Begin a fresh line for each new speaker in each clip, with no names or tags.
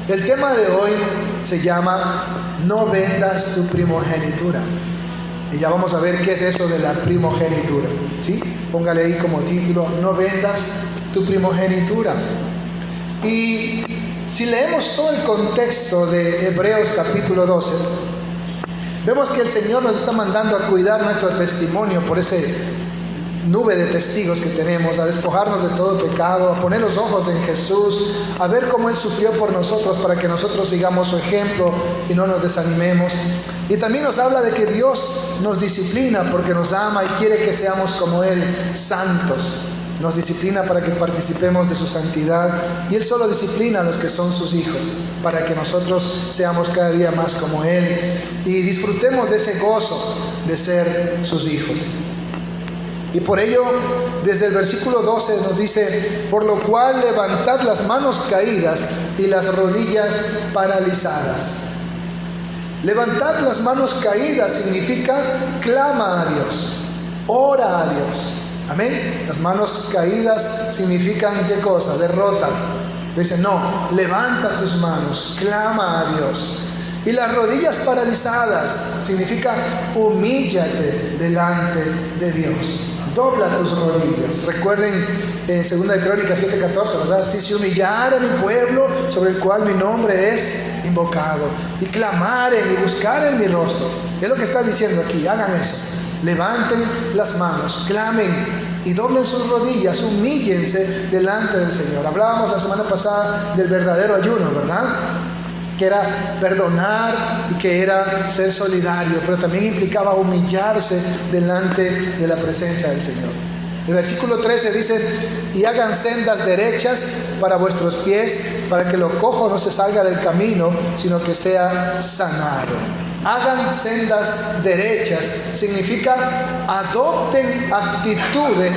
El tema de hoy se llama No vendas tu primogenitura. Y ya vamos a ver qué es eso de la primogenitura, ¿sí? Póngale ahí como título, No vendas tu primogenitura. Y si leemos todo el contexto de Hebreos capítulo 12, vemos que el Señor nos está mandando a cuidar nuestro testimonio por ese nube de testigos que tenemos, a despojarnos de todo pecado, a poner los ojos en Jesús, a ver cómo Él sufrió por nosotros para que nosotros sigamos su ejemplo y no nos desanimemos. Y también nos habla de que Dios nos disciplina porque nos ama y quiere que seamos como Él, santos. Nos disciplina para que participemos de su santidad, y Él solo disciplina a los que son sus hijos, para que nosotros seamos cada día más como Él y disfrutemos de ese gozo de ser sus hijos. Y por ello, desde el versículo 12 nos dice: por lo cual levantad las manos caídas y las rodillas paralizadas. Levantar las manos caídas significa clama a Dios, ora a Dios. Amén. Las manos caídas significan ¿qué cosa? Derrota. Dice, no, levanta tus manos, clama a Dios. Y las rodillas paralizadas significa humíllate delante de Dios. Dobla tus rodillas. Recuerden en 2 de Crónicas 7:14, ¿verdad? Si se humillare mi pueblo sobre el cual mi nombre es invocado, y clamaren y buscaren mi rostro. Es lo que está diciendo aquí, hagan eso. Levanten las manos, clamen y doblen sus rodillas, humíllense delante del Señor. Hablábamos la semana pasada del verdadero ayuno, ¿verdad? Que era perdonar y que era ser solidario, pero también implicaba humillarse delante de la presencia del Señor. El versículo 13 dice: y hagan sendas derechas para vuestros pies, para que lo cojo no se salga del camino, sino que sea sanado. Hagan sendas derechas significa adopten actitudes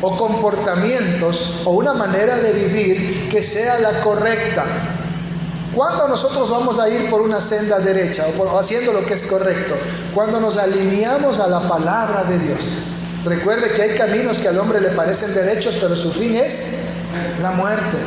o comportamientos o una manera de vivir que sea la correcta. ¿Cuándo nosotros vamos a ir por una senda derecha o haciendo lo que es correcto? Cuando nos alineamos a la palabra de Dios. Recuerde que hay caminos que al hombre le parecen derechos, pero su fin es la muerte.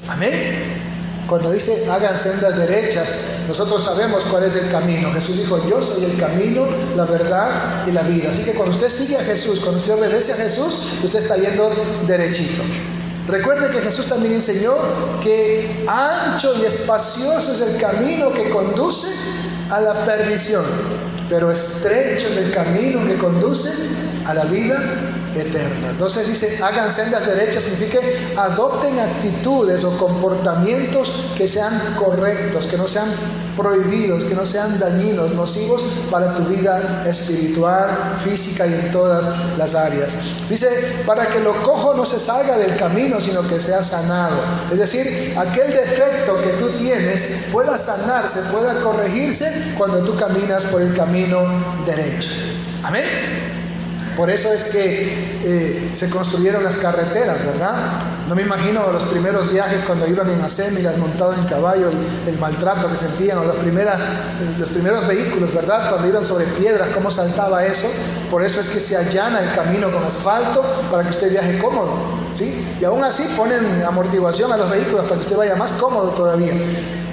Amén. Cuando dice hagan sendas derechas, nosotros sabemos cuál es el camino. Jesús dijo: yo soy el camino, la verdad y la vida. Así que cuando usted sigue a Jesús, cuando usted obedece a Jesús, usted está yendo derechito. Recuerde que Jesús también enseñó que ancho y espacioso es el camino que conduce a la perdición, pero estrecho es el camino que conduce a la vida eterna. Entonces dice, hagan sendas derechas, significa adopten actitudes o comportamientos que sean correctos, que no sean prohibidos, que no sean dañinos, nocivos para tu vida espiritual, física y en todas las áreas. Dice, para que lo cojo no se salga del camino, sino que sea sanado. Es decir, aquel defecto que tú tienes pueda sanarse, pueda corregirse cuando tú caminas por el camino derecho. Amén. Por eso es que se construyeron las carreteras, ¿verdad? No me imagino los primeros viajes cuando iban en acémilas, montados en caballo, el maltrato que sentían, o los primeros vehículos, ¿verdad? Cuando iban sobre piedras, cómo saltaba eso. Por eso es que se allana el camino con asfalto para que usted viaje cómodo, ¿sí? Y aún así ponen amortiguación a los vehículos para que usted vaya más cómodo todavía.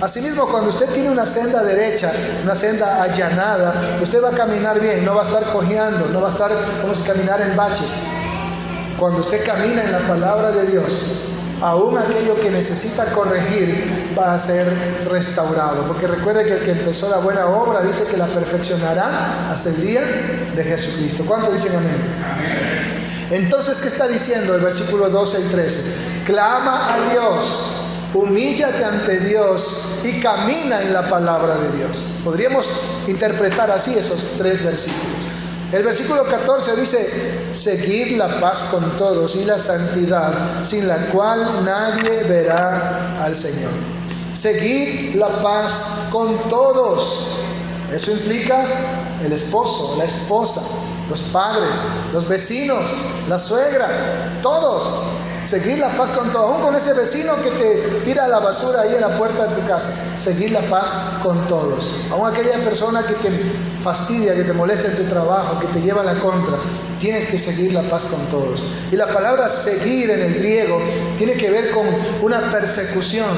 Asimismo, cuando usted tiene una senda derecha, una senda allanada, usted va a caminar bien, no va a estar cojeando, no va a estar como si caminara en baches. Cuando usted camina en la palabra de Dios, aún aquello que necesita corregir va a ser restaurado. Porque recuerde que el que empezó la buena obra dice que la perfeccionará hasta el día de Jesucristo. ¿Cuántos dicen amén? Entonces, ¿qué está diciendo el versículo 12 y 13? Clama a Dios, humíllate ante Dios y camina en la palabra de Dios. Podríamos interpretar así esos tres versículos. El versículo 14 dice, seguid la paz con todos y la santidad, sin la cual nadie verá al Señor. Seguid la paz con todos. Eso implica el esposo, la esposa, los padres, los vecinos, la suegra, todos. Seguir la paz con todo, aún con ese vecino que te tira la basura ahí en la puerta de tu casa. Seguir la paz con todos. Aún aquella persona que te fastidia, que te molesta en tu trabajo, que te lleva a la contra, tienes que seguir la paz con todos. Y la palabra seguir en el griego tiene que ver con una persecución.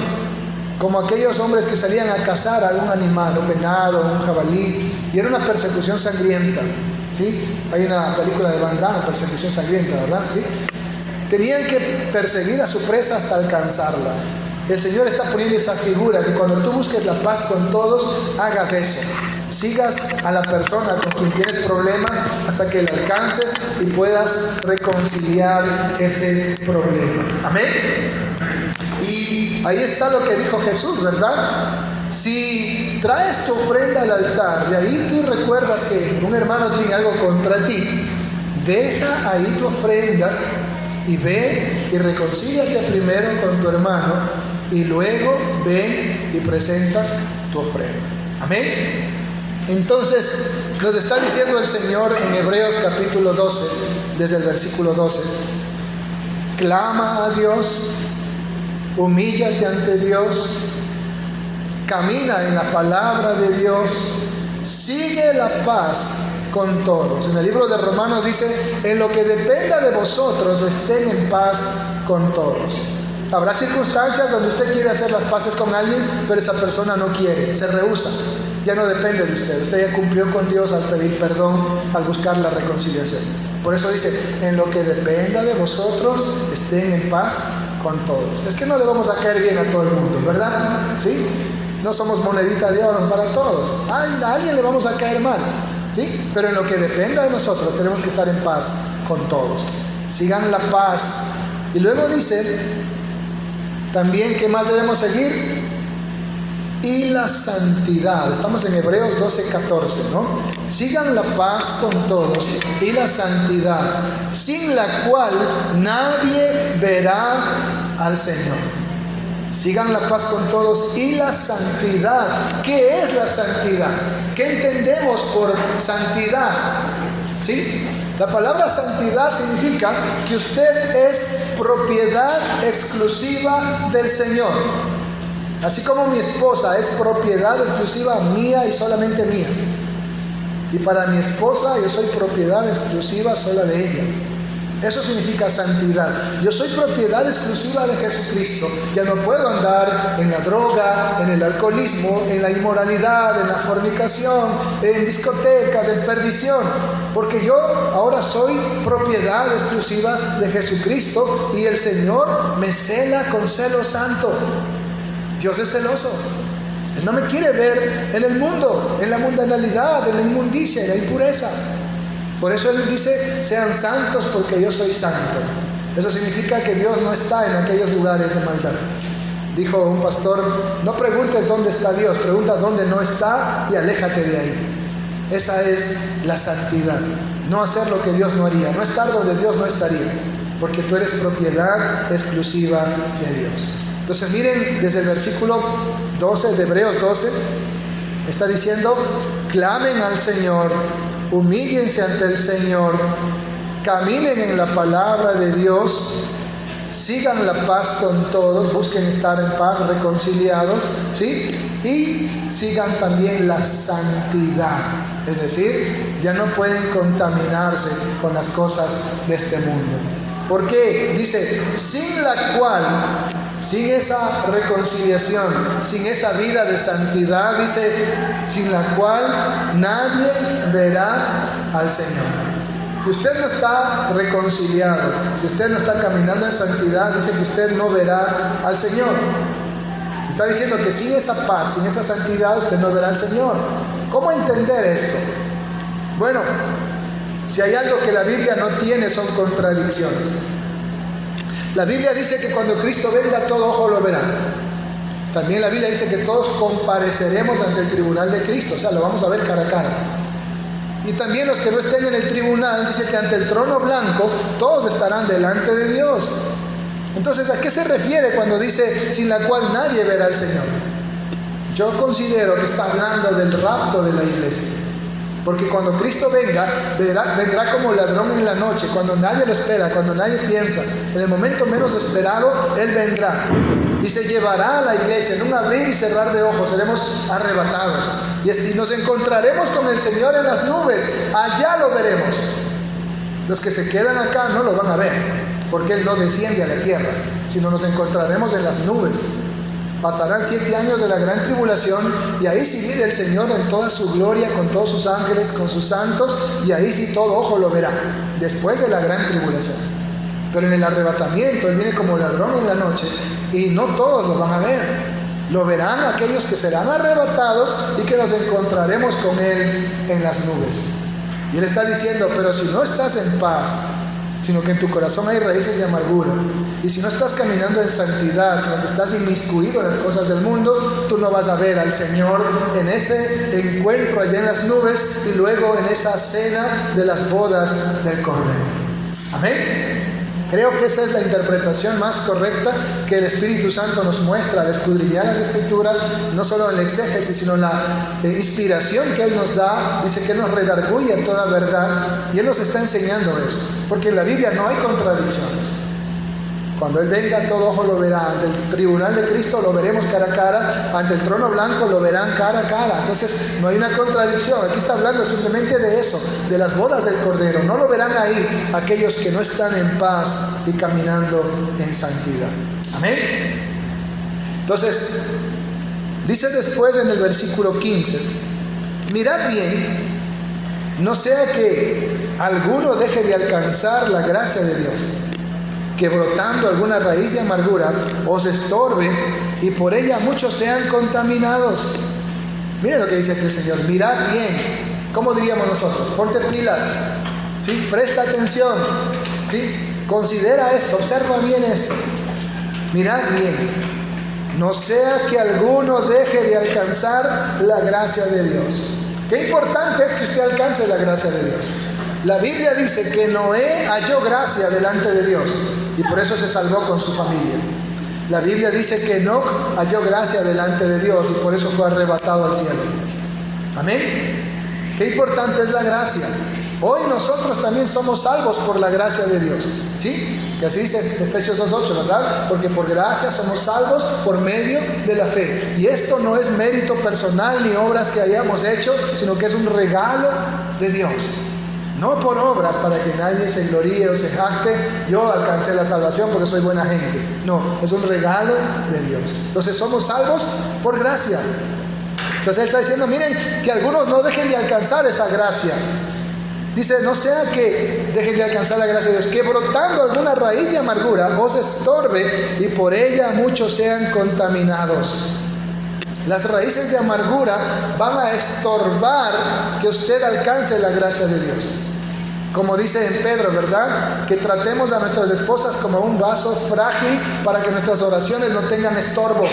como aquellos hombres que salían a cazar a algún animal, un venado, un jabalí, y era una persecución sangrienta, ¿sí? Hay una película de Van Damme, Persecución Sangrienta, ¿verdad? ¿Sí? Tenían que perseguir a su presa hasta alcanzarla. El Señor está poniendo esa figura, que cuando tú busques la paz con todos, hagas eso. Sigas a la persona con quien tienes problemas hasta que la alcances y puedas reconciliar ese problema. Amén. Y ahí está lo que dijo Jesús, ¿verdad? Si traes tu ofrenda al altar, de ahí tú recuerdas que un hermano tiene algo contra ti, deja ahí tu ofrenda y ve y reconcíliate primero con tu hermano y luego ven y presenta tu ofrenda. Amén. Entonces nos está diciendo el Señor en Hebreos capítulo 12, desde el versículo 12, clama a Dios, humíllate ante Dios, camina en la palabra de Dios, sigue la paz con todos. En el libro de Romanos dice, en lo que dependa de vosotros, estén en paz con todos. Habrá circunstancias donde usted quiere hacer las paces con alguien, pero esa persona no quiere, se rehúsa. Ya no depende de usted. Usted ya cumplió con Dios al pedir perdón, al buscar la reconciliación. Por eso dice, en lo que dependa de vosotros, estén en paz con todos. Es que no le vamos a caer bien a todo el mundo, ¿verdad? ¿Sí? No somos monedita de oro para todos. A alguien le vamos a caer mal, ¿sí? Pero en lo que dependa de nosotros, tenemos que estar en paz con todos. Sigan la paz. Y luego dice también, ¿qué más debemos seguir? Y la santidad. Estamos en Hebreos 12:14, ¿no? Sigan la paz con todos y la santidad, sin la cual nadie verá al Señor. Sigan la paz con todos y la santidad. ¿Qué es la santidad? ¿Qué entendemos por santidad? ¿Sí? La palabra santidad significa que usted es propiedad exclusiva del Señor. Así como mi esposa es propiedad exclusiva mía y solamente mía. Y para mi esposa yo soy propiedad exclusiva sola de ella. Eso significa santidad. Yo soy propiedad exclusiva de Jesucristo. Ya no puedo andar en la droga, en el alcoholismo, en la inmoralidad, en la fornicación, en discotecas, en perdición. Porque yo ahora soy propiedad exclusiva de Jesucristo y el Señor me cela con celo santo. Dios es celoso. Él no me quiere ver en el mundo, en la mundanalidad, en la inmundicia, en la impureza. Por eso Él dice, sean santos porque yo soy santo. Eso significa que Dios no está en aquellos lugares de maldad. Dijo un pastor, no preguntes dónde está Dios, pregunta dónde no está y aléjate de ahí. Esa es la santidad. No hacer lo que Dios no haría, no estar donde Dios no estaría, porque tú eres propiedad exclusiva de Dios. Entonces miren, desde el versículo 12 de Hebreos 12, está diciendo, clamen al Señor, humíllense ante el Señor, caminen en la palabra de Dios, sigan la paz con todos, busquen estar en paz, reconciliados, ¿sí? Y sigan también la santidad, es decir, ya no pueden contaminarse con las cosas de este mundo. ¿Por qué? Dice, sin la cual, sin esa reconciliación, sin esa vida de santidad, dice, sin la cual nadie verá al Señor. Si usted no está reconciliado, si usted no está caminando en santidad, dice que usted no verá al Señor. Está diciendo que sin esa paz, sin esa santidad, usted no verá al Señor. ¿Cómo entender esto? Bueno, si hay algo que la Biblia no tiene, son contradicciones. La Biblia dice que cuando Cristo venga, todo ojo lo verá. También la Biblia dice que todos compareceremos ante el tribunal de Cristo, o sea, lo vamos a ver cara a cara. Y también los que no estén en el tribunal, dice que ante el trono blanco, todos estarán delante de Dios. Entonces, ¿a qué se refiere cuando dice, sin la cual nadie verá al Señor? Yo considero que está hablando del rapto de la iglesia. Porque cuando Cristo venga, vendrá como ladrón en la noche, cuando nadie lo espera, cuando nadie piensa. En el momento menos esperado, Él vendrá y se llevará a la iglesia en un abrir y cerrar de ojos. Seremos arrebatados y nos encontraremos con el Señor en las nubes. Allá lo veremos. Los que se quedan acá no lo van a ver, porque Él no desciende a la tierra, sino nos encontraremos en las nubes. Pasarán 7 años de la gran tribulación y ahí sí viene el Señor en toda su gloria, con todos sus ángeles, con sus santos, y ahí sí todo ojo lo verá, después de la gran tribulación. Pero en el arrebatamiento Él viene como ladrón en la noche y no todos lo van a ver. Lo verán aquellos que serán arrebatados y que nos encontraremos con Él en las nubes. Y Él está diciendo, pero si no estás en paz, sino que en tu corazón hay raíces de amargura, y si no estás caminando en santidad, sino que estás inmiscuido en las cosas del mundo, tú no vas a ver al Señor en ese encuentro allá en las nubes y luego en esa cena de las bodas del Cordero. Amén. Creo que esa es la interpretación más correcta que el Espíritu Santo nos muestra al escudriñar las Escrituras, no solo en el exégesis, sino en la inspiración que Él nos da. Dice que nos redarguye en toda verdad, y Él nos está enseñando eso, porque en la Biblia no hay contradicciones. Cuando Él venga, todo ojo lo verá. Ante el tribunal de Cristo lo veremos cara a cara. Ante el trono blanco lo verán cara a cara. Entonces no hay una contradicción. Aquí está hablando simplemente de eso, de las bodas del Cordero. No lo verán ahí aquellos que no están en paz y caminando en santidad. Amén. Entonces, dice después en el versículo 15, mirad bien, no sea que alguno deje de alcanzar la gracia de Dios, que brotando alguna raíz de amargura os estorbe y por ella muchos sean contaminados. Miren lo que dice aquí el Señor, mirad bien. ¿Cómo diríamos nosotros? Ponte pilas, ¿sí? Presta atención, ¿sí? Considera esto, observa bien esto. Mirad bien, no sea que alguno deje de alcanzar la gracia de Dios. Qué importante es que usted alcance la gracia de Dios. La Biblia dice que Noé halló gracia delante de Dios y por eso se salvó con su familia. La Biblia dice que Enoc halló gracia delante de Dios y por eso fue arrebatado al cielo. Amén. Qué importante es la gracia. Hoy nosotros también somos salvos por la gracia de Dios, ¿sí? Que así dice Efesios 2:8, ¿verdad? Porque por gracia somos salvos por medio de la fe. Y esto no es mérito personal ni obras que hayamos hecho, sino que es un regalo de Dios. No por obras para que nadie se gloríe o se jacte, yo alcancé la salvación porque soy buena gente. No, es un regalo de Dios. Entonces somos salvos por gracia. Entonces Él está diciendo, miren, que algunos no dejen de alcanzar esa gracia. Dice, no sea que dejen de alcanzar la gracia de Dios, que brotando alguna raíz de amargura os estorbe y por ella muchos sean contaminados. Las raíces de amargura van a estorbar que usted alcance la gracia de Dios. Como dice en Pedro, ¿verdad? Que tratemos a nuestras esposas como un vaso frágil para que nuestras oraciones no tengan estorbo.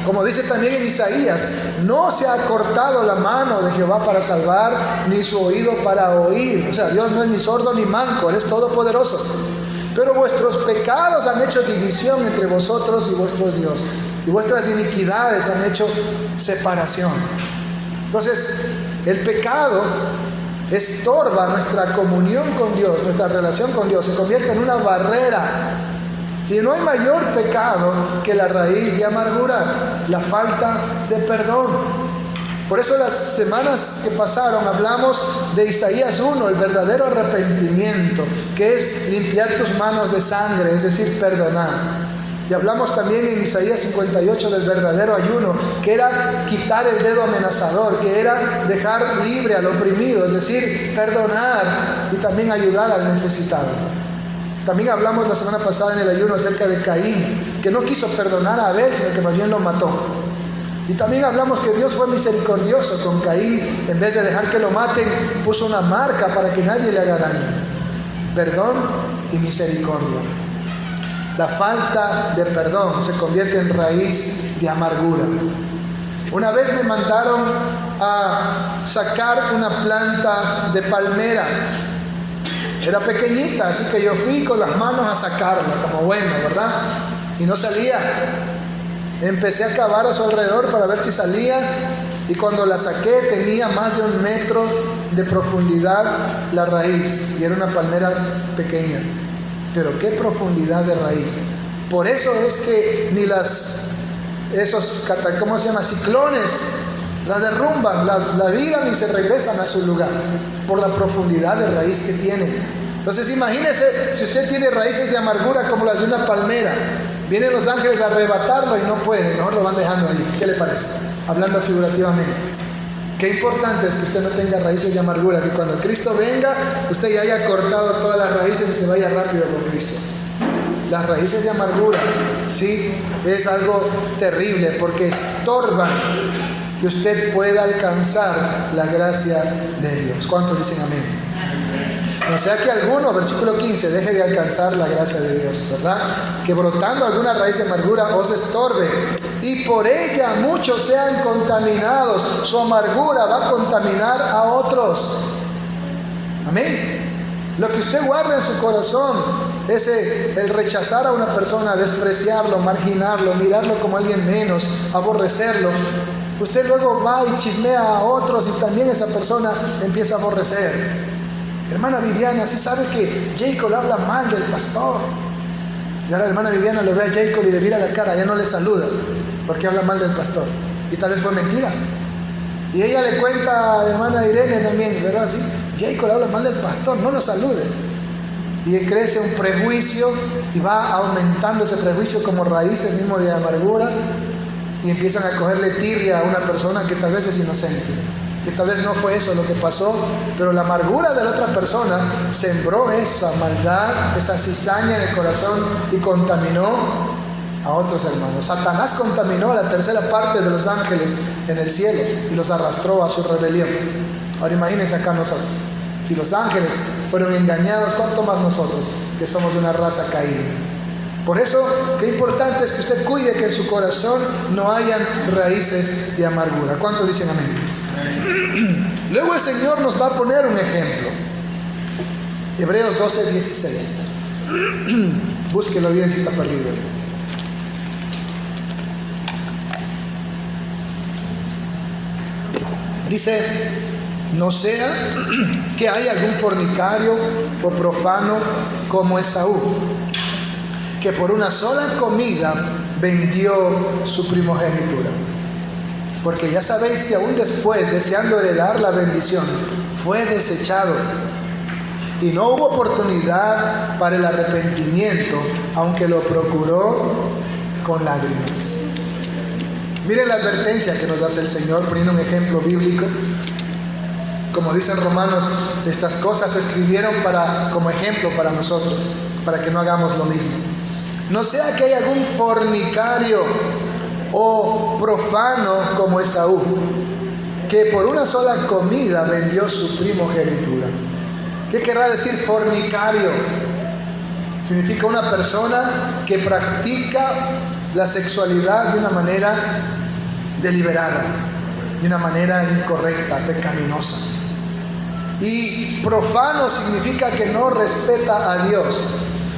Como dice también en Isaías, no se ha cortado la mano de Jehová para salvar, ni su oído para oír. O sea, Dios no es ni sordo ni manco, Él es todopoderoso. Pero vuestros pecados han hecho división entre vosotros y vuestro Dios. Y vuestras iniquidades han hecho separación. Entonces, el pecado estorba nuestra comunión con Dios, nuestra relación con Dios. Se convierte en una barrera. Y no hay mayor pecado que la raíz de amargura, la falta de perdón. Por eso las semanas que pasaron hablamos de Isaías 1, el verdadero arrepentimiento, que es limpiar tus manos de sangre, es decir, perdonar. Y hablamos también en Isaías 58 del verdadero ayuno, que era quitar el dedo amenazador, que era dejar libre al oprimido, es decir, perdonar y también ayudar al necesitado. También hablamos la semana pasada en el ayuno acerca de Caín, que no quiso perdonar a Abel, sino que más bien lo mató. Y también hablamos que Dios fue misericordioso con Caín, en vez de dejar que lo maten, puso una marca para que nadie le haga daño. Perdón y misericordia. La falta de perdón se convierte en raíz de amargura. Una vez me mandaron a sacar una planta de palmera. Era pequeñita, así que yo fui con las manos a sacarla, como bueno, ¿verdad? Y no salía. Empecé a cavar a su alrededor para ver si salía, y cuando la saqué tenía más de 1 metro de profundidad la raíz, y era una palmera pequeña. Pero qué profundidad de raíz. Por eso es que ni esos ciclones la derrumban, la viran y se regresan a su lugar, por la profundidad de raíz que tienen. Entonces imagínese si usted tiene raíces de amargura como las de una palmera. Vienen los ángeles a arrebatarlo y no pueden, mejor lo van dejando ahí. ¿Qué le parece? Hablando figurativamente. Qué importante es que usted no tenga raíces de amargura, que cuando Cristo venga, usted ya haya cortado todas las raíces y se vaya rápido con Cristo. Las raíces de amargura, ¿sí? Es algo terrible porque estorban que usted pueda alcanzar la gracia de Dios. ¿Cuántos dicen amén? No sea que alguno, versículo 15, deje de alcanzar la gracia de Dios, ¿verdad? Que brotando alguna raíz de amargura os estorbe y por ella muchos sean contaminados. Su amargura va a contaminar a otros. Amén. Lo que usted guarda en su corazón, el rechazar a una persona, despreciarlo, marginarlo, mirarlo como alguien menos, aborrecerlo, usted luego va y chismea a otros y también esa persona empieza a aborrecer. Hermana Viviana, ¿sí sabe que Jacob habla mal del pastor? Y ahora la hermana Viviana lo ve a Jacob y le mira la cara, ya no le saluda porque habla mal del pastor. Y tal vez fue mentira. Y ella le cuenta a la hermana Irene también, ¿verdad? Sí, Jacob habla mal del pastor, no lo salude. Y crece un prejuicio y va aumentando ese prejuicio como raíces mismo de amargura y empiezan a cogerle tirria a una persona que tal vez es inocente, que tal vez no fue eso lo que pasó, pero la amargura de la otra persona sembró esa maldad, esa cizaña en el corazón y contaminó a otros hermanos. Satanás contaminó a la tercera parte de los ángeles en el cielo y los arrastró a su rebelión. Ahora imagínense acá nosotros. Si los ángeles fueron engañados, ¿cuánto más nosotros, que somos de una raza caída? Por eso, qué importante es que usted cuide que en su corazón no hayan raíces de amargura. ¿Cuántos dicen amén? Luego el Señor nos va a poner un ejemplo. Hebreos 12:16. Búsquelo bien si está perdido. Dice: no sea que haya algún fornicario o profano como Esaú, que por una sola comida vendió su primogenitura. Porque ya sabéis que aún después, deseando heredar la bendición, fue desechado y no hubo oportunidad para el arrepentimiento, aunque lo procuró con lágrimas. Miren la advertencia que nos hace el Señor poniendo un ejemplo bíblico. Como dicen Romanos, estas cosas se escribieron como ejemplo para nosotros, para que no hagamos lo mismo. No sea que haya algún fornicario o profano como Esaú, que por una sola comida vendió su primogenitura. ¿Qué querrá decir fornicario? Significa una persona que practica la sexualidad de una manera deliberada, de una manera incorrecta, pecaminosa. Y profano significa que no respeta a Dios.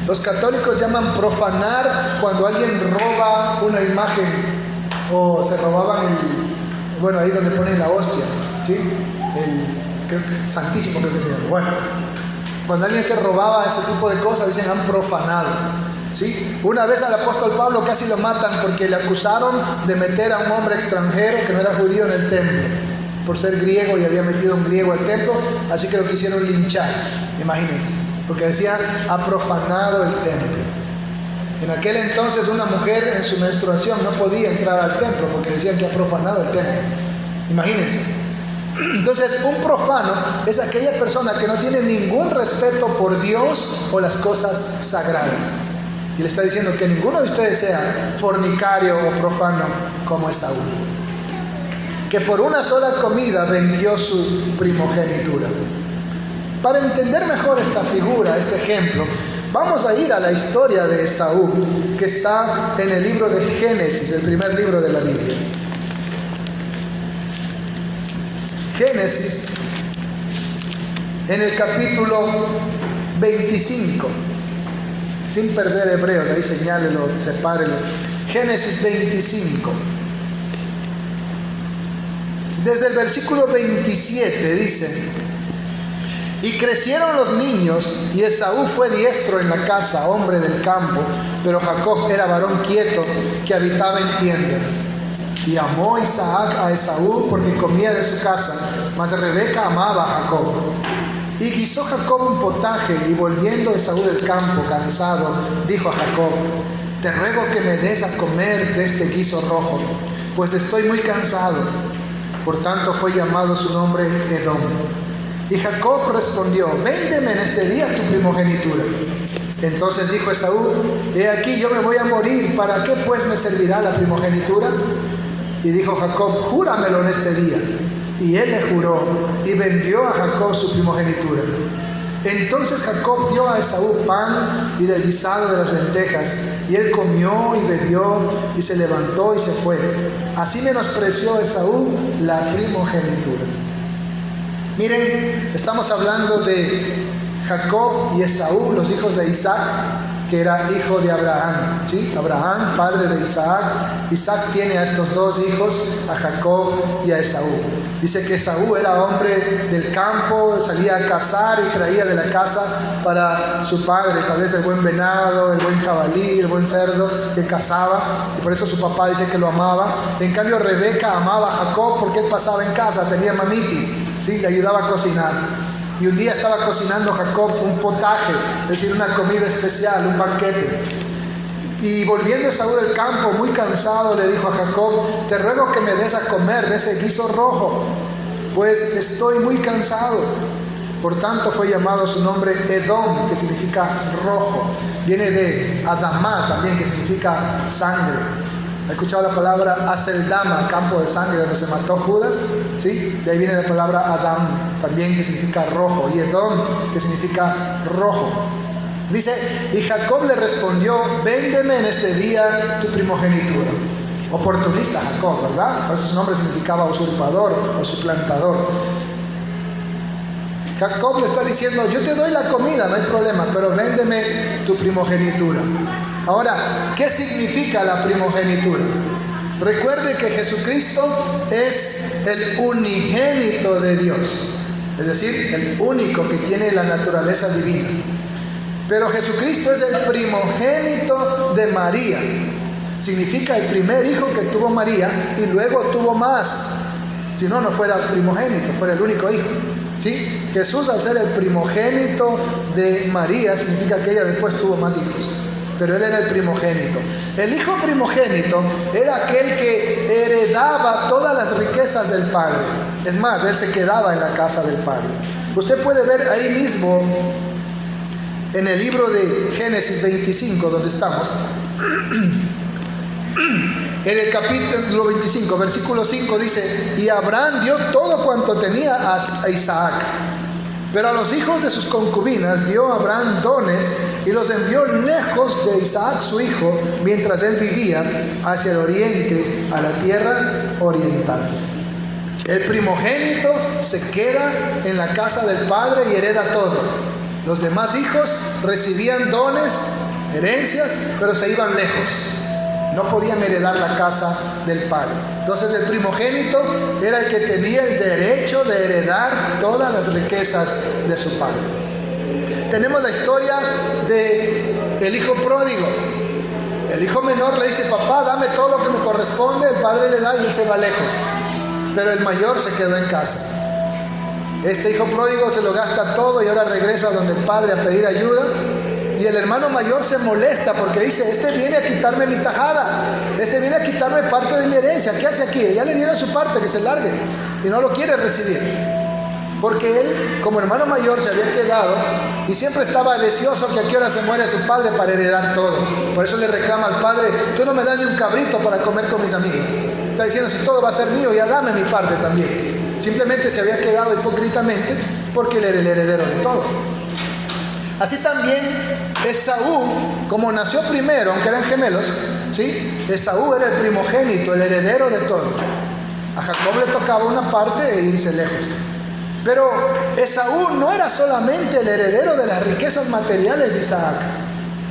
Los católicos llaman profanar cuando alguien roba una imagen, o se robaban ahí donde ponen la hostia, ¿sí? Creo que Santísimo, creo que se llama. Bueno, cuando alguien se robaba ese tipo de cosas, dicen han profanado, ¿sí? Una vez al apóstol Pablo casi lo matan porque le acusaron de meter a un hombre extranjero que no era judío en el templo, por ser griego, y había metido un griego al templo, así que lo quisieron linchar, imagínense, porque decían ha profanado el templo. En aquel entonces una mujer en su menstruación no podía entrar al templo porque decían que ha profanado el templo, imagínense. Entonces un profano es aquella persona que no tiene ningún respeto por Dios o las cosas sagradas. Y le está diciendo que ninguno de ustedes sea fornicario o profano como Esaú, que por una sola comida vendió su primogenitura. Para entender mejor esta figura, este ejemplo, vamos a ir a la historia de Esaú, que está en el libro de Génesis, el primer libro de la Biblia. Génesis, en el capítulo 25, sin perder Hebreos, ahí señálelo, sepárelo. Génesis 25. Desde el versículo 27 dice: y crecieron los niños, y Esaú fue diestro en la casa, hombre del campo, pero Jacob era varón quieto, que habitaba en tiendas. Y amó Isaac a Esaú porque comía de su casa, mas Rebeca amaba a Jacob. Y guisó Jacob un potaje, y volviendo Esaú del campo cansado, dijo a Jacob: te ruego que me des a comer de este guiso rojo, pues estoy muy cansado. Por tanto fue llamado su nombre Edom. Y Jacob respondió, véndeme en este día tu primogenitura. Entonces dijo Esaú, he aquí yo me voy a morir, ¿para qué pues me servirá la primogenitura? Y dijo Jacob, júramelo en este día. Y él le juró, y vendió a Jacob su primogenitura. Entonces Jacob dio a Esaú pan y del guisado de las lentejas, y él comió y bebió, y se levantó y se fue. Así menospreció Esaú la primogenitura. Miren, estamos hablando de Jacob y Esaú, los hijos de Isaac, que era hijo de Abraham, ¿sí? Abraham, padre de Isaac. Isaac tiene a estos dos hijos, a Jacob y a Esaú. Dice que Esaú era hombre del campo, salía a cazar y traía de la casa para su padre, tal vez el buen venado, el buen jabalí, el buen cerdo que cazaba, y por eso su papá dice que lo amaba. En cambio Rebeca amaba a Jacob porque él pasaba en casa, tenía mamitis, ¿sí? Le ayudaba a cocinar. Y un día estaba cocinando Jacob un potaje, es decir, una comida especial, un banquete. Y volviendo Esaú del campo, muy cansado, le dijo a Jacob, te ruego que me des a comer de ese guiso rojo, pues estoy muy cansado. Por tanto fue llamado su nombre Edom, que significa rojo. Viene de Adamá también, que significa sangre. ¿Ha escuchado la palabra Aceldama, campo de sangre, donde se mató Judas? ¿Sí? De ahí viene la palabra Adam, también, que significa rojo, y Edom, que significa rojo. Dice, y Jacob le respondió, véndeme en este día tu primogenitura. Oportunista Jacob, ¿verdad? Por eso su nombre significaba usurpador o suplantador. Jacob le está diciendo, yo te doy la comida, no hay problema, pero véndeme tu primogenitura. Ahora, ¿qué significa la primogenitura? Recuerde que Jesucristo es el unigénito de Dios, es decir, el único que tiene la naturaleza divina. Pero Jesucristo es el primogénito de María. Significa el primer hijo que tuvo María y luego tuvo más. Si no, no fuera primogénito, fuera el único hijo. ¿Sí? Jesús, al ser el primogénito de María, significa que ella después tuvo más hijos. Pero él era el primogénito. El hijo primogénito era aquel que heredaba todas las riquezas del padre. Es más, él se quedaba en la casa del padre. Usted puede ver ahí mismo, en el libro de Génesis 25, donde estamos, en el capítulo 25, versículo 5 dice, y Abraham dio todo cuanto tenía a Isaac. Pero a los hijos de sus concubinas dio Abraham dones y los envió lejos de Isaac su hijo, mientras él vivía hacia el oriente, a la tierra oriental. El primogénito se queda en la casa del padre y hereda todo. Los demás hijos recibían dones, herencias, pero se iban lejos. No podían heredar la casa del padre. Entonces el primogénito era el que tenía el derecho de heredar todas las riquezas de su padre. Tenemos la historia del hijo pródigo. El hijo menor le dice, papá, dame todo lo que me corresponde. El padre le da y él se va lejos. Pero el mayor se quedó en casa. Este hijo pródigo se lo gasta todo y ahora regresa donde el padre a pedir ayuda. Y el hermano mayor se molesta porque dice, este viene a quitarme mi tajada, este viene a quitarme parte de mi herencia. ¿Qué hace aquí? Ya le dieron su parte, que se largue. Y no lo quiere recibir. Porque él, como hermano mayor, se había quedado y siempre estaba deseoso que a qué hora se muere su padre para heredar todo. Por eso le reclama al padre, tú no me das ni un cabrito para comer con mis amigos. Está diciendo, si todo va a ser mío, ya dame mi parte también. Simplemente se había quedado hipócritamente porque él era el heredero de todo. Así también Esaú, como nació primero, aunque eran gemelos, ¿sí? Esaú era el primogénito, el heredero de todo. A Jacob le tocaba una parte e irse lejos. Pero Esaú no era solamente el heredero de las riquezas materiales de Isaac,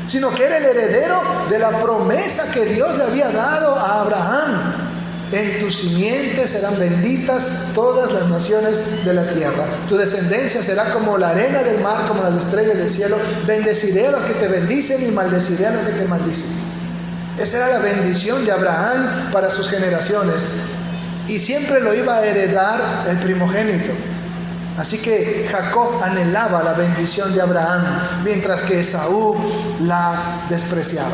sino que era el heredero de la promesa que Dios le había dado a Abraham. En tu simiente serán benditas todas las naciones de la tierra. Tu descendencia será como la arena del mar, como las estrellas del cielo. Bendeciré a los que te bendicen y maldeciré a los que te maldicen. Esa era la bendición de Abraham para sus generaciones. Y siempre lo iba a heredar el primogénito. Así que Jacob anhelaba la bendición de Abraham, mientras que Esaú la despreciaba.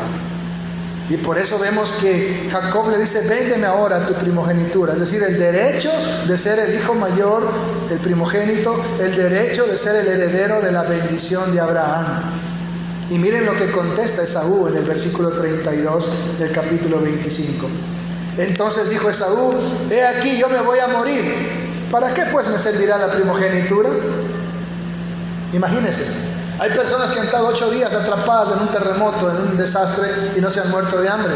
Y por eso vemos que Jacob le dice: véndeme ahora tu primogenitura, es decir, el derecho de ser el hijo mayor, el primogénito, el derecho de ser el heredero de la bendición de Abraham. Y miren lo que contesta Esaú en el versículo 32 del capítulo 25. Entonces dijo Esaú: he aquí, yo me voy a morir, ¿para qué pues me servirá la primogenitura? Imagínense, hay personas que han estado 8 días atrapadas en un terremoto, en un desastre, y no se han muerto de hambre.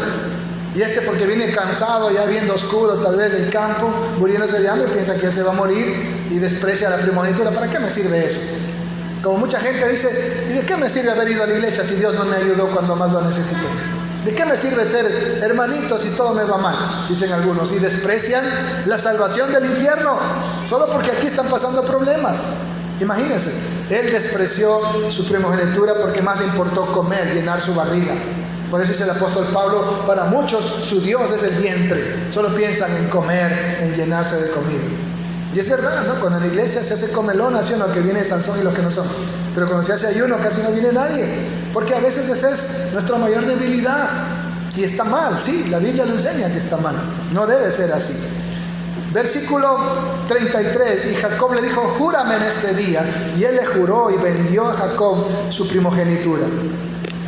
Y porque viene cansado, ya viendo oscuro tal vez del campo, muriéndose de hambre, piensa que ya se va a morir y desprecia la primogenitura. ¿Para qué me sirve eso? Como mucha gente dice: ¿y de qué me sirve haber ido a la iglesia si Dios no me ayudó cuando más lo necesité? ¿De qué me sirve ser hermanito si todo me va mal? Dicen algunos, y desprecian la salvación del infierno solo porque aquí están pasando problemas. Imagínense, él despreció su primogenitura porque más le importó comer, llenar su barriga. Por eso dice el apóstol Pablo: para muchos su Dios es el vientre, solo piensan en comer, en llenarse de comida. Y es verdad, ¿no? Cuando en la iglesia se hace comelona, ¿sí o no? Que viene Sansón y los que no son. Pero cuando se hace ayuno casi no viene nadie, porque a veces esa es nuestra mayor debilidad. Y está mal, sí, la Biblia lo enseña que está mal, no debe ser así. Versículo 33, y Jacob le dijo: júrame en este día. Y él le juró y vendió a Jacob su primogenitura.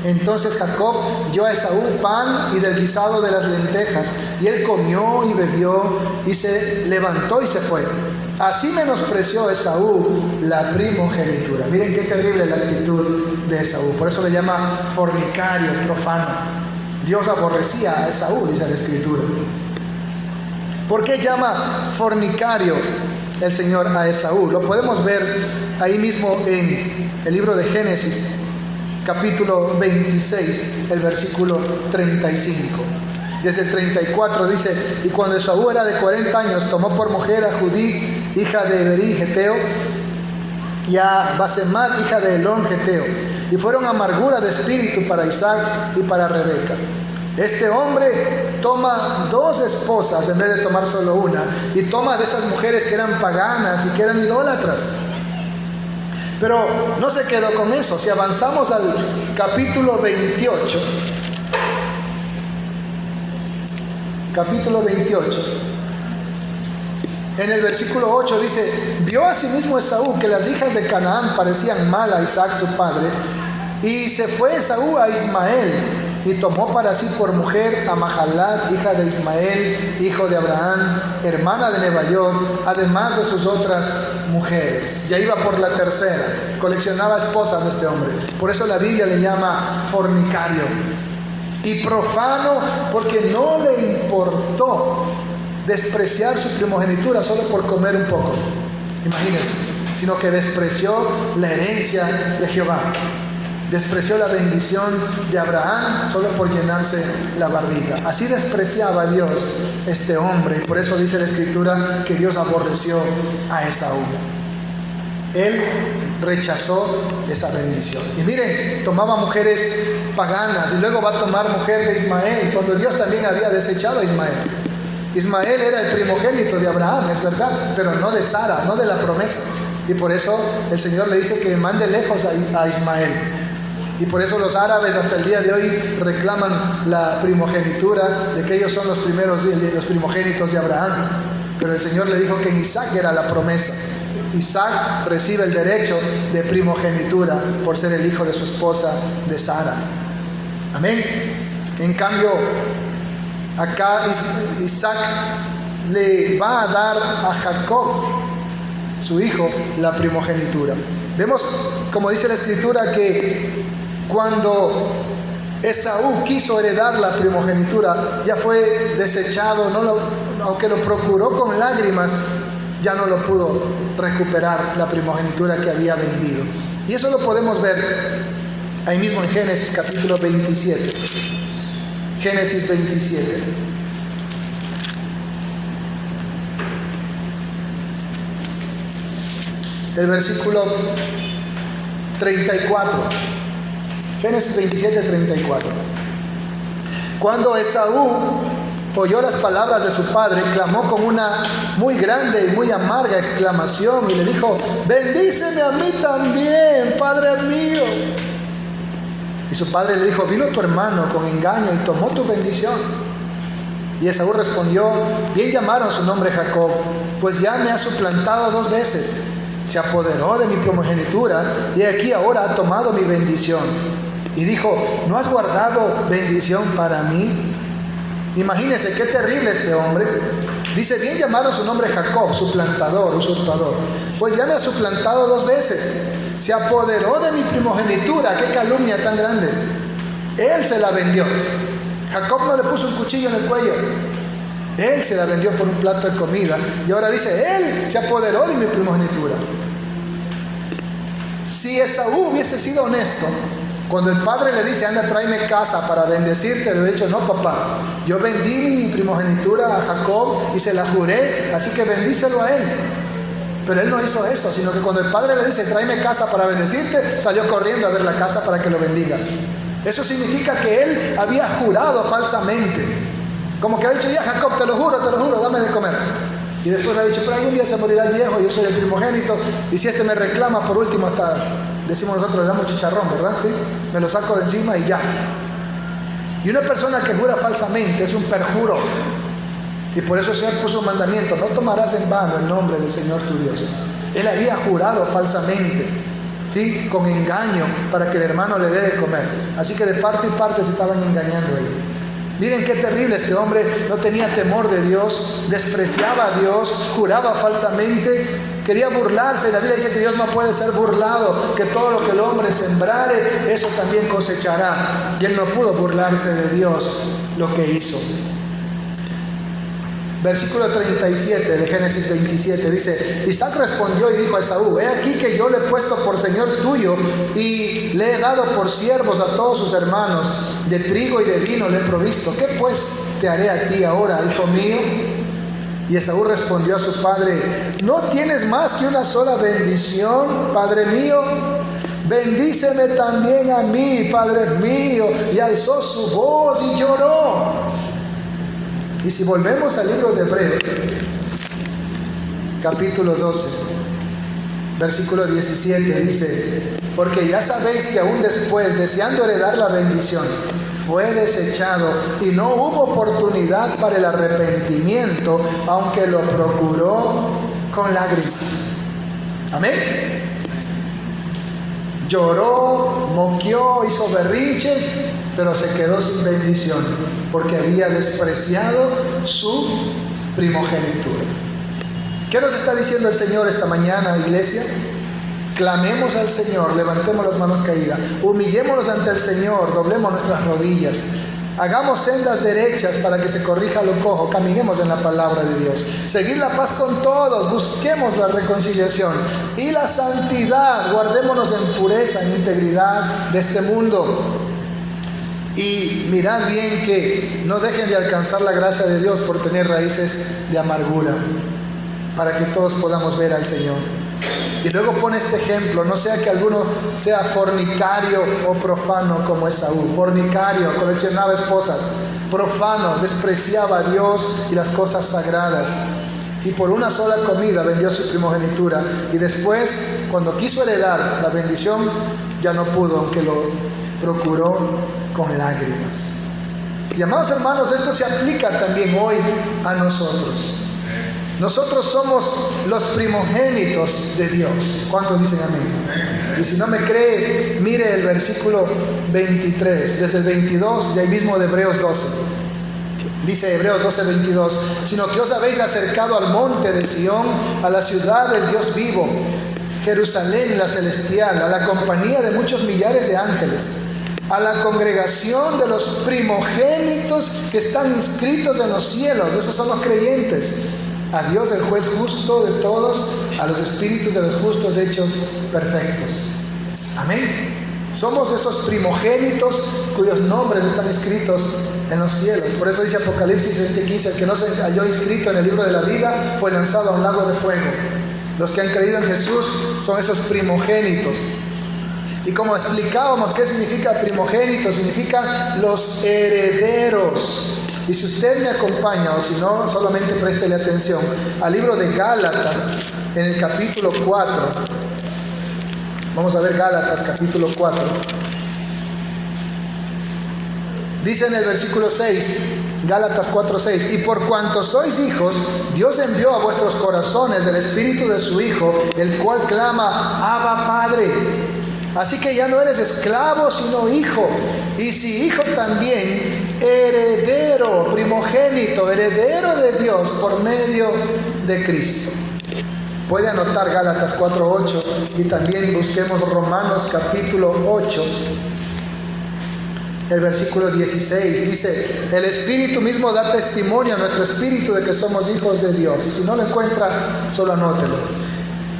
Entonces Jacob dio a Esaú pan y del guisado de las lentejas, y él comió y bebió y se levantó y se fue. Así menospreció Esaú la primogenitura. Miren qué terrible la actitud de Esaú. Por eso le llama fornicario, profano. Dios aborrecía a Esaú, dice la Escritura. ¿Por qué llama fornicario el Señor a Esaú? Lo podemos ver ahí mismo en el libro de Génesis, capítulo 26, el versículo 35. Desde el 34 dice: y cuando Esaú era de 40 años, tomó por mujer a Judí, hija de Berí Geteo, y a Basemat, hija de Elón Geteo, y fueron amargura de espíritu para Isaac y para Rebeca. Este hombre toma 2 esposas en vez de tomar solo una, y toma de esas mujeres que eran paganas y que eran idólatras. Pero no se quedó con eso. Si avanzamos al capítulo 28, en el versículo 8 dice: vio asimismo Esaú que las hijas de Canaán parecían mal a Isaac su padre, y se fue Esaú a Ismael, y tomó para sí por mujer a Mahalat, hija de Ismael, hijo de Abraham, hermana de Nebaiot, además de sus otras mujeres. Ya iba por la tercera, coleccionaba esposas este hombre. Por eso la Biblia le llama fornicario. Y profano porque no le importó despreciar su primogenitura solo por comer un poco. Imagínense, sino que despreció la herencia de Jehová. Despreció la bendición de Abraham solo por llenarse la barriga. Así despreciaba a Dios este hombre. Por eso dice la Escritura que Dios aborreció a Esaú. Él rechazó esa bendición. Y miren, tomaba mujeres paganas y luego va a tomar mujer de Ismael, cuando Dios también había desechado a Ismael. Ismael era el primogénito de Abraham, es verdad, pero no de Sara, no de la promesa. Y por eso el Señor le dice que mande lejos a Ismael. Y por eso los árabes hasta el día de hoy reclaman la primogenitura, de que ellos son los primogénitos de Abraham. Pero el Señor le dijo que en Isaac era la promesa. Isaac recibe el derecho de primogenitura por ser el hijo de su esposa, de Sara. Amén. En cambio, acá Isaac le va a dar a Jacob, su hijo, la primogenitura. Vemos, como dice la Escritura, que cuando Esaú quiso heredar la primogenitura, ya fue desechado, aunque lo procuró con lágrimas, ya no lo pudo recuperar la primogenitura que había vendido. Y eso lo podemos ver ahí mismo en Génesis capítulo 27. Génesis 27. El versículo 34. Génesis 27, 34. Cuando Esaú oyó las palabras de su padre, clamó con una muy grande y muy amarga exclamación y le dijo: bendíceme a mí también, padre mío. Y su padre le dijo: vino tu hermano con engaño y tomó tu bendición. Y Esaú respondió: bien llamaron su nombre Jacob, pues ya me ha suplantado 2 veces. Se apoderó de mi primogenitura y aquí ahora ha tomado mi bendición. Y dijo: ¿no has guardado bendición para mí? Imagínense qué terrible este hombre. Dice: bien llamaron su nombre Jacob, suplantador, usurpador, pues ya me ha suplantado 2 veces. Se apoderó de mi primogenitura. Qué calumnia tan grande. Él se la vendió. Jacob no le puso un cuchillo en el cuello. Él se la vendió por un plato de comida. Y ahora dice: él se apoderó de mi primogenitura. Si Esaú hubiese sido honesto, cuando el padre le dice: anda, tráeme casa para bendecirte, le he dicho: no, papá, yo vendí mi primogenitura a Jacob y se la juré, así que bendícelo a él. Pero él no hizo eso, sino que cuando el padre le dice: tráeme casa para bendecirte, salió corriendo a ver la casa para que lo bendiga. Eso significa que él había jurado falsamente, como que ha dicho: ya, Jacob, te lo juro, dame de comer. Y después ha dicho: pero algún día se morirá el viejo, yo soy el primogénito, y si este me reclama, por último hasta, decimos nosotros, le damos chicharrón, ¿verdad? ¿Sí? Me lo saco de encima y ya. Y una persona que jura falsamente es un perjuro. Y por eso el Señor puso un mandamiento: no tomarás en vano el nombre del Señor tu Dios. Él había jurado falsamente, ¿sí? Con engaño, para que el hermano le dé de comer. Así que de parte y parte se estaban engañando ellos. Miren qué terrible este hombre. No tenía temor de Dios, despreciaba a Dios, juraba falsamente, quería burlarse. La Biblia dice que Dios no puede ser burlado, que todo lo que el hombre sembrare, eso también cosechará. Y él no pudo burlarse de Dios lo que hizo. Versículo 37 de Génesis 27 dice: Isaac respondió y dijo a Esaú: he aquí que yo le he puesto por señor tuyo y le he dado por siervos a todos sus hermanos, de trigo y de vino le he provisto. ¿Qué pues te haré a ti ahora, hijo mío? Y Esaú respondió a su padre: ¿no tienes más que una sola bendición, padre mío? Bendíceme también a mí, padre mío. Y alzó su voz y lloró. Y si volvemos al libro de Hebreos, capítulo 12, versículo 17, dice: porque ya sabéis que aún después, deseando heredar la bendición, fue desechado y no hubo oportunidad para el arrepentimiento, aunque lo procuró con lágrimas. Amén. Lloró, moqueó, hizo berrinche, pero se quedó sin bendición porque había despreciado su primogenitura. ¿Qué nos está diciendo el Señor esta mañana, iglesia? Clamemos al Señor, levantemos las manos caídas, humillémonos ante el Señor, doblemos nuestras rodillas, hagamos sendas derechas para que se corrija lo cojo, caminemos en la palabra de Dios, seguid la paz con todos, busquemos la reconciliación y la santidad, guardémonos en pureza, en integridad de este mundo. Y mirad bien que no dejen de alcanzar la gracia de Dios por tener raíces de amargura, para que todos podamos ver al Señor. Y luego pone este ejemplo: no sea que alguno sea fornicario o profano como Esaú. Fornicario, coleccionaba esposas; profano, despreciaba a Dios y las cosas sagradas, y por una sola comida vendió su primogenitura. Y después, cuando quiso heredar la bendición, ya no pudo, aunque lo procuró con lágrimas. Y amados hermanos, esto se aplica también hoy a nosotros. Nosotros somos los primogénitos de Dios. ¿Cuántos dicen amén? Y si no me cree, mire el versículo 23, desde el 22, de ahí mismo de Hebreos 12. Dice Hebreos 12, 22: sino que os habéis acercado al monte de Sión, a la ciudad del Dios vivo, Jerusalén la celestial, a la compañía de muchos millares de ángeles, a la congregación de los primogénitos que están inscritos en los cielos. Esos son los creyentes. A Dios, el juez justo de todos, a los espíritus de los justos hechos perfectos. Amén. Somos esos primogénitos cuyos nombres están escritos en los cielos. Por eso dice Apocalipsis 20:15: el que no se halló inscrito en el libro de la vida fue lanzado a un lago de fuego. Los que han creído en Jesús son esos primogénitos. Y como explicábamos, ¿qué significa primogénito? Significa los herederos. Y si usted me acompaña, o si no, solamente préstele atención al libro de Gálatas, en el capítulo 4. Vamos a ver Gálatas, capítulo 4. Dice en el versículo 6, Gálatas 4:6, y por cuanto sois hijos, Dios envió a vuestros corazones el Espíritu de su Hijo, el cual clama, Abba, Padre. Así que ya no eres esclavo, sino hijo. Y si hijo también, heredero, primogénito, heredero de Dios por medio de Cristo. Puede anotar Gálatas 4:8 y también busquemos Romanos capítulo 8. El versículo 16 dice, el Espíritu mismo da testimonio a nuestro espíritu de que somos hijos de Dios. Si no lo encuentra, solo anótelo.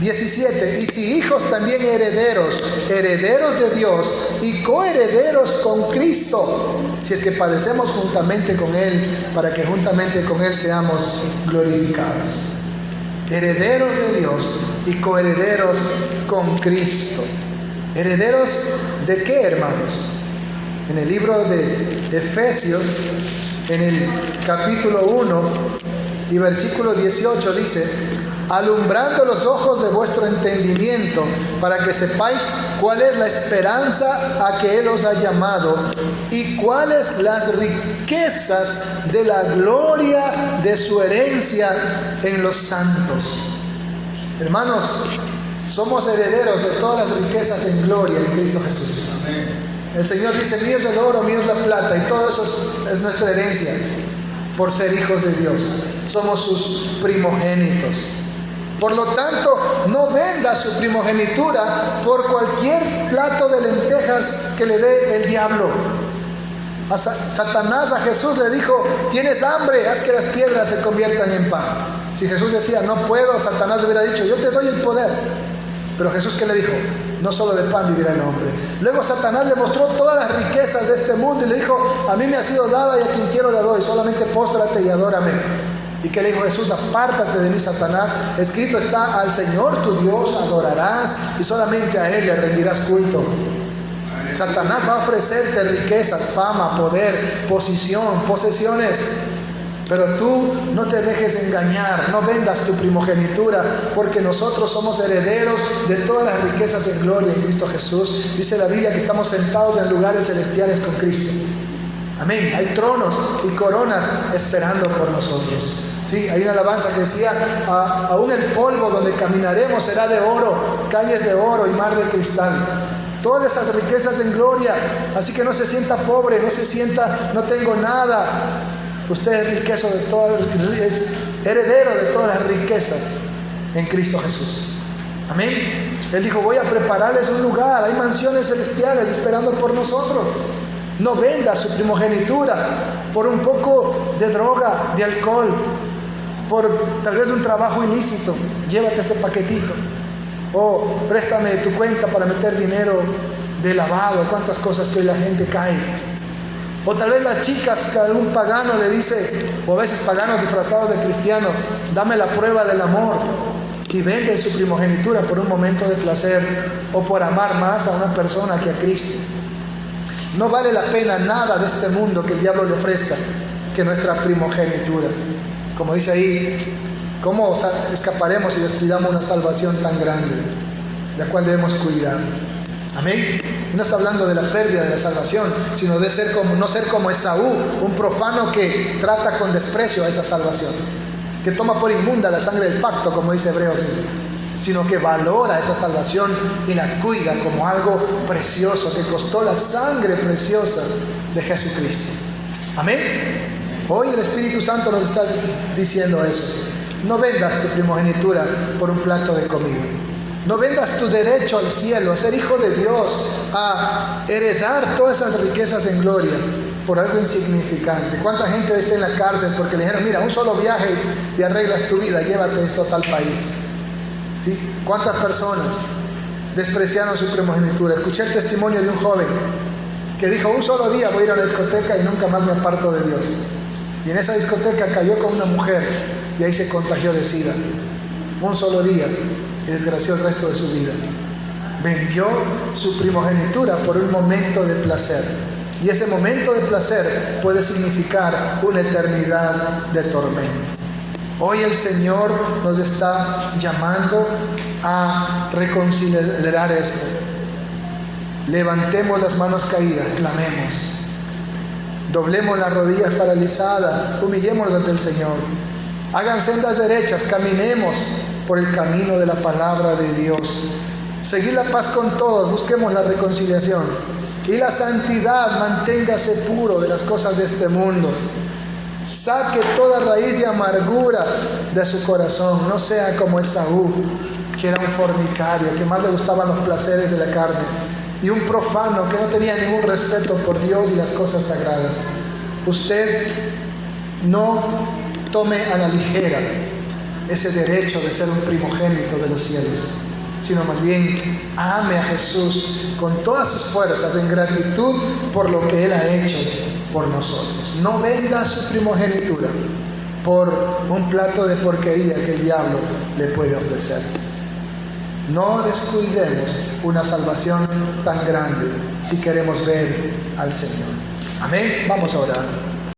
17, y si hijos también herederos, herederos de Dios y coherederos con Cristo, si es que padecemos juntamente con Él, para que juntamente con Él seamos glorificados. Herederos de Dios y coherederos con Cristo. ¿Herederos de qué, hermanos? En el libro de Efesios, en el capítulo 1 y versículo 18 dice, alumbrando los ojos de vuestro entendimiento, para que sepáis cuál es la esperanza a que Él os ha llamado y cuáles las riquezas de la gloria de su herencia en los santos. Hermanos, somos herederos de todas las riquezas en gloria en Cristo Jesús. Amén. El Señor dice, mío es el oro, mío es la plata, y todo eso es nuestra herencia por ser hijos de Dios. Somos sus primogénitos. Por lo tanto, no venda su primogenitura por cualquier plato de lentejas que le dé el diablo. A Satanás, a Jesús le dijo, tienes hambre, haz que las piedras se conviertan en pan. Si Jesús decía, no puedo, Satanás le hubiera dicho, yo te doy el poder. Pero Jesús, ¿qué le dijo? No solo de pan vivirá el hombre. Luego Satanás le mostró todas las riquezas de este mundo y le dijo, a mí me ha sido dada y a quien quiero le doy, solamente póstrate y adórame. ¿Y qué le dijo Jesús? Apártate de mí, Satanás, escrito está, al Señor tu Dios adorarás y solamente a Él le rendirás culto. Satanás va a ofrecerte riquezas, fama, poder, posición, posesiones. Pero tú no te dejes engañar, no vendas tu primogenitura, porque nosotros somos herederos de todas las riquezas en gloria en Cristo Jesús. Dice la Biblia que estamos sentados en lugares celestiales con Cristo. Amén. Hay tronos y coronas esperando por nosotros. Sí, hay una alabanza que decía, aún el polvo donde caminaremos será de oro, calles de oro y mar de cristal. Todas esas riquezas en gloria. Así que no se sienta pobre, no se sienta, no tengo nada. Usted es riqueza de todas, es heredero de todas las riquezas en Cristo Jesús. Amén. Él dijo, voy a prepararles un lugar, hay mansiones celestiales esperando por nosotros. No venda su primogenitura por un poco de droga, de alcohol, por tal vez un trabajo ilícito. Llévate este paquetito. O préstame tu cuenta para meter dinero de lavado. Cuántas cosas que hoy la gente cae. O tal vez las chicas que algún pagano le dice, o a veces paganos disfrazados de cristianos, dame la prueba del amor, y venden su primogenitura por un momento de placer o por amar más a una persona que a Cristo. No vale la pena nada de este mundo que el diablo le ofrezca que nuestra primogenitura. Como dice ahí, ¿cómo escaparemos si descuidamos una salvación tan grande, de la cual debemos cuidar? Amén. No está hablando de la pérdida de la salvación, sino de no ser como Esaú, un profano que trata con desprecio a esa salvación, que toma por inmunda la sangre del pacto, como dice Hebreos, sino que valora esa salvación y la cuida como algo precioso, que costó la sangre preciosa de Jesucristo. Amén. Hoy el Espíritu Santo nos está diciendo eso. No vendas tu primogenitura por un plato de comida. No vendas tu derecho al cielo, a ser hijo de Dios, a heredar todas esas riquezas en gloria por algo insignificante. ¿Cuánta gente está en la cárcel porque le dijeron, mira, un solo viaje y arreglas tu vida, llévate esto a tal país? ¿Sí? ¿Cuántas personas despreciaron su primogenitura? Escuché el testimonio de un joven que dijo, un solo día voy a ir a la discoteca y nunca más me aparto de Dios. Y en esa discoteca cayó con una mujer y ahí se contagió de SIDA. Un solo día y desgració el resto de su vida. Vendió su primogenitura por un momento de placer. Y ese momento de placer puede significar una eternidad de tormento. Hoy el Señor nos está llamando a reconsiderar esto. Levantemos las manos caídas, clamemos. Doblemos las rodillas paralizadas, humillémonos ante el Señor. Hagan sendas derechas, caminemos por el camino de la palabra de Dios. Seguid la paz con todos, busquemos la reconciliación. Y la santidad, manténgase puro de las cosas de este mundo. Saque toda raíz de amargura de su corazón. No sea como Esaú, que era un fornicario, que más le gustaban los placeres de la carne, y un profano que no tenía ningún respeto por Dios y las cosas sagradas. Usted no tome a la ligera ese derecho de ser un primogénito de los cielos, sino más bien ame a Jesús con todas sus fuerzas en gratitud por lo que Él ha hecho por nosotros. No venda su primogenitura por un plato de porquería que el diablo le puede ofrecer. No descuidemos una salvación tan grande si queremos ver al Señor. Amén. Vamos a orar.